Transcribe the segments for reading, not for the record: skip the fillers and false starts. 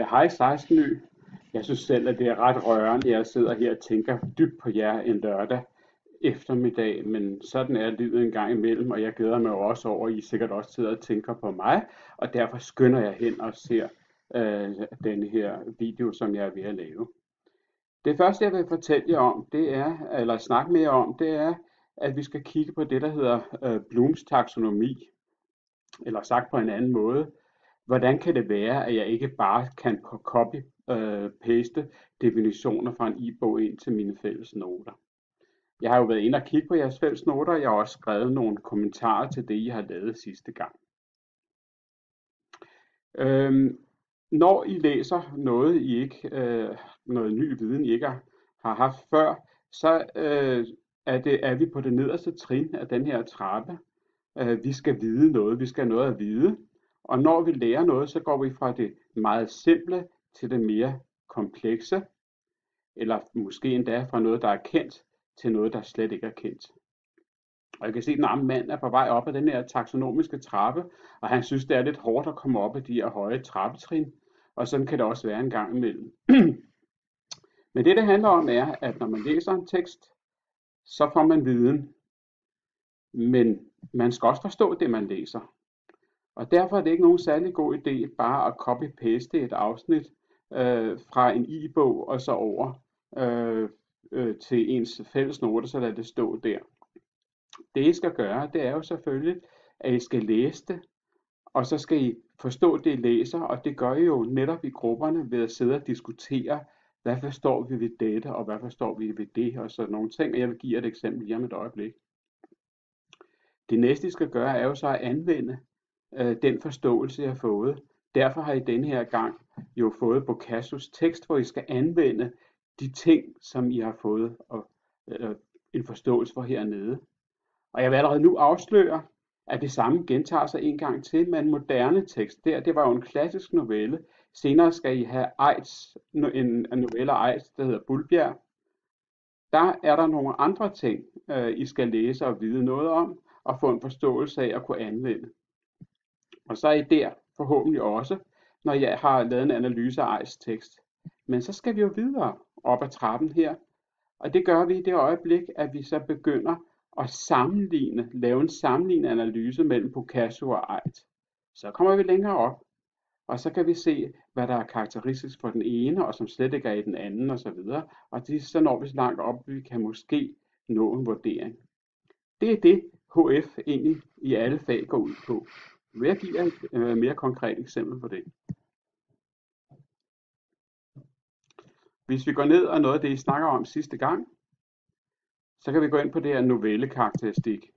Hej 16. Jeg synes selv, at det er ret rørende. Jeg sidder her og tænker dybt på jer en lørdag eftermiddag, men sådan er livet en gang imellem, og jeg glæder mig jo også over, at I sikkert også sidder og tænker på mig, og derfor skynder jeg hen og ser denne her video, som jeg er ved at lave. Det første, jeg vil fortælle jer om, det er, eller snakke med jer om, det er, at vi skal kigge på det, der hedder Blooms taksonomi, eller sagt på en anden måde. Hvordan kan det være, at jeg ikke bare kan copy-paste definitioner fra en e-bog ind til mine fælles noter? Jeg har jo været inde og kigge på jeres fælles noter, og jeg har også skrevet nogle kommentarer til det, I har lavet sidste gang. Når I læser noget, noget ny viden, I ikke har haft før, så er vi på det nederste trin af den her trappe. Vi skal vide noget, vi skal have noget at vide. Og når vi lærer noget, så går vi fra det meget simple til det mere komplekse, eller måske endda fra noget, der er kendt, til noget, der slet ikke er kendt. Og jeg kan se, at den arme mand er på vej op ad den her taksonomiske trappe, og han synes, det er lidt hårdt at komme op ad de her høje trappetrin, og sådan kan det også være en gang imellem. Men det handler om, er, at når man læser en tekst, så får man viden, men man skal også forstå det, man læser. Og derfor er det ikke nogen særlig god idé bare at copy-paste et afsnit fra en e-bog og så over til ens fælles noter, så lad det stå der. Det I skal gøre, det er jo selvfølgelig, at I skal læse det, og så skal I forstå det, I læser, og det gør I jo netop i grupperne ved at sidde og diskutere, hvad forstår vi ved dette, og hvad forstår vi ved det, og sådan nogle ting. Og jeg vil give jer et eksempel lige om et øjeblik. Det næste I skal gøre, er jo så at anvende den forståelse, jeg har fået. Derfor har I denne her gang jo fået Bocassos tekst, hvor I skal anvende de ting, som I har fået en forståelse for hernede. Og jeg vil allerede nu afsløre, at det samme gentager sig en gang til med en moderne tekst. Det var jo en klassisk novelle. Senere skal I have en novelle af Aids, der hedder Bulbjerg. Der er der nogle andre ting, I skal læse og vide noget om, og få en forståelse af at kunne anvende. Og så er I der forhåbentlig også, når jeg har lavet en analyse af Aids tekst. Men så skal vi jo videre op ad trappen her, og det gør vi i det øjeblik, at vi så begynder at lave en sammenlignende analyse mellem Bocasso og Aids. Så kommer vi længere op, og så kan vi se, hvad der er karakteristisk for den ene, og som slet ikke er i den anden osv. Og så når vi så langt op, at vi kan måske nå en vurdering. Det er det, HF egentlig i alle fag går ud på. Vil jeg give jer et mere konkret eksempel på det. Hvis vi går ned og noget af det, I snakker om sidste gang, så kan vi gå ind på det her novellekarakteristik.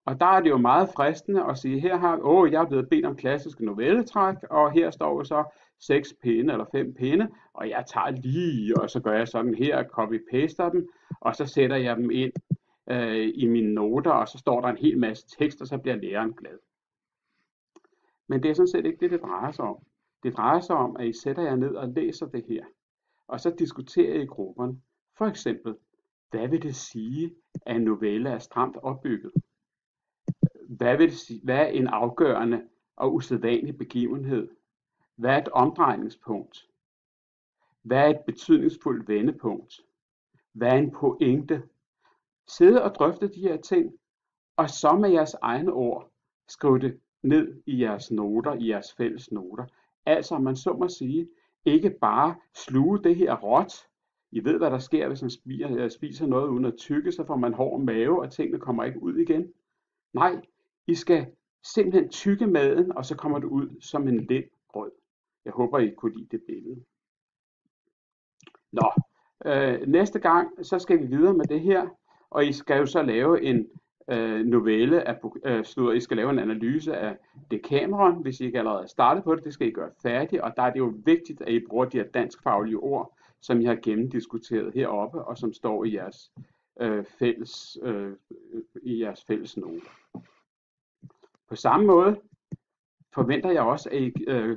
Og der er det jo meget fristende at sige, jeg er blevet bedt om klassiske novelletræk, og her står jo så 6 pinde eller 5 pinde, og jeg tager lige, og så gør jeg sådan her, copy-paster dem, og så sætter jeg dem ind i mine noter, og så står der en hel masse tekst, og så bliver læreren glad. Men det er sådan set ikke det, det drejer sig om. Det drejer sig om, at I sætter jer ned og læser det her, og så diskuterer I i grupperne. For eksempel, hvad vil det sige, at en novelle er stramt opbygget? Hvad vil det sige, hvad er en afgørende og usædvanlig begivenhed? Hvad er et omdrejningspunkt? Hvad er et betydningsfuldt vendepunkt? Hvad er en pointe? Sidde og drøfte de her ting, og så med jeres egne ord skrive det ned i jeres noter, i jeres fælles noter. Altså, man så må sige, ikke bare sluge det her råt. I ved, hvad der sker, hvis man spiser noget uden at tygge, så får man hård mave, og tingene kommer ikke ud igen. Nej, I skal simpelthen tygge maden, og så kommer det ud som en lind grød. Jeg håber, I kunne lide det billede. Nå, næste gang, så skal vi videre med det her, og I skal jo så lave en I skal lave en analyse af Decameron, hvis I ikke allerede er startet på det. Det skal I gøre færdigt, og der er det jo vigtigt, at I bruger de her danskfaglige ord, som I har gennemdiskuteret heroppe, og som står i jeres fælles noter. På samme måde forventer jeg også, at I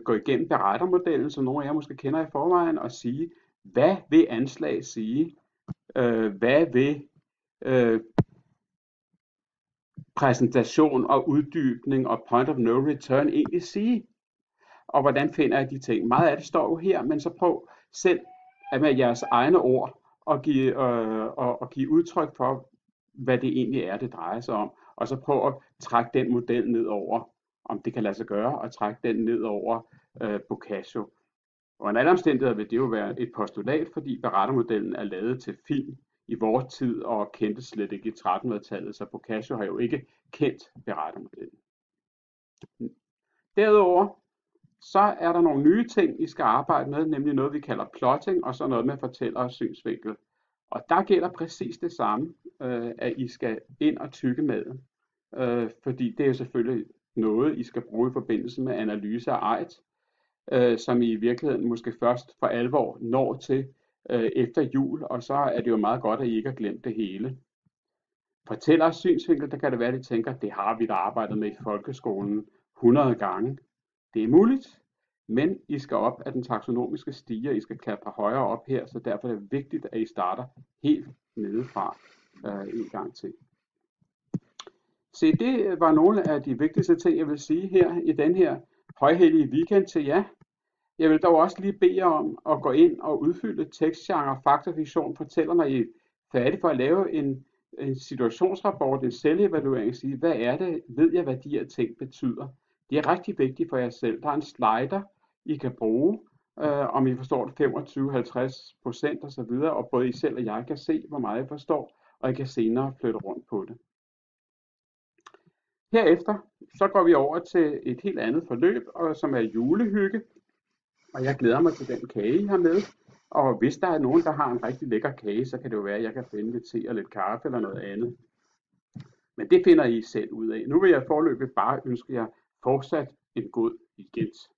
går igennem berettermodellen, som nogle af jer måske kender i forvejen, og sige, hvad vil anslag sige? Hvad vil præsentation og uddybning og point of no return egentlig sige? Og hvordan finder jeg de ting? Meget af det står jo her, men så prøv selv at med jeres egne ord og give udtryk for, hvad det egentlig er, det drejer sig om. Og så prøv at trække den model ned over, om det kan lade sig gøre, og trække den ned over Boccaccio. Og under alle omstændigheder vil det jo være et postulat, fordi berettermodellen er lavet til film i vores tid og kendte slet ikke i 1300-tallet, så Boccaccio har jo ikke kendt berettermodellen. Derudover så er der nogle nye ting, I skal arbejde med, nemlig noget, vi kalder plotting, og så noget med fortæller og synsvinkel. Og der gælder præcis det samme, at I skal ind og tygge med, fordi det er jo selvfølgelig noget, I skal bruge i forbindelse med analyse af ejet, som I i virkeligheden måske først for alvor når til efter jul, og så er det jo meget godt, at I ikke har glemt det hele. Fortæller og synsvinkel, der kan det være, at I tænker, det har vi da arbejdet med i folkeskolen 100 gange. Det er muligt, men I skal op af den taksonomiske stige, og I skal klatre højere op her, så derfor er det vigtigt, at I starter helt nedefra en gang til. Se, det var nogle af de vigtigste ting, jeg vil sige her i den her højhellige weekend til jer. Jeg vil dog også lige bede jer om at gå ind og udfylde tekstgenre, fakta, fiktion, fortæller, når I er færdige for at lave en situationsrapport, en selvevaluering, sige, hvad er det, ved jeg, hvad de her ting betyder. Det er rigtig vigtigt for jer selv. Der er en slider, I kan bruge, om I forstår det 25-50% osv., og både I selv og jeg kan se, hvor meget I forstår, og I kan senere flytte rundt på det. Herefter så går vi over til et helt andet forløb, som er julehygge, og jeg glæder mig til den kage, I har med. Og hvis der er nogen, der har en rigtig lækker kage, så kan det jo være, at jeg kan finde lidt te og lidt kaffe eller noget andet. Men det finder I selv ud af. Nu vil jeg foreløbig bare ønske jer fortsat en god weekend.